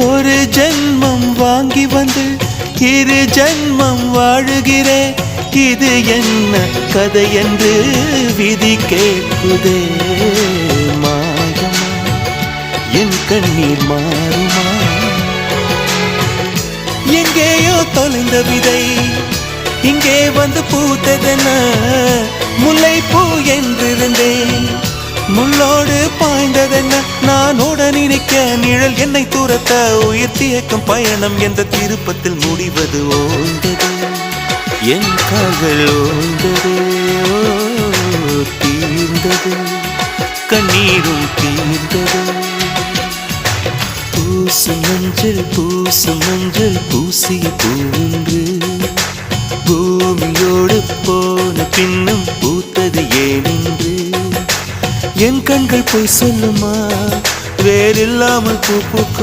ஒரு ஜென்மம் வாங்கி வந்து இரு ஜென்மம் வாழுகிறேன். இது என்ன கதை என்று விதி கேட்குதே. மாயமா என் கண்ணீர் மாறுமா? எங்கேயோ தொலைந்த விதை இங்கே வந்து பூத்ததென முல்லைப்பூ என்றிருந்தேன். முள்ளோடு பாய்ந்ததென்ன நான் உடன் நினைக்க நிழல் என்னை தூரத்த உயிர் தியக்கும் பயணம் என்ற திருப்பத்தில் முடிவது ஓய்ந்தது. என் கால்கள் ஓய்ந்தது, தீர்ந்தது, கண்ணீரும் தீர்ந்தது. பூசும் மஞ்சள் பூசும் மஞ்சள் பூசிய பூன்று பூமியோடு போன பின்னும் பூத்தது ஏனென்று என் கண்கள் போய் சொல்லுமா? வேறில்லாமல் பூ பூக்கும்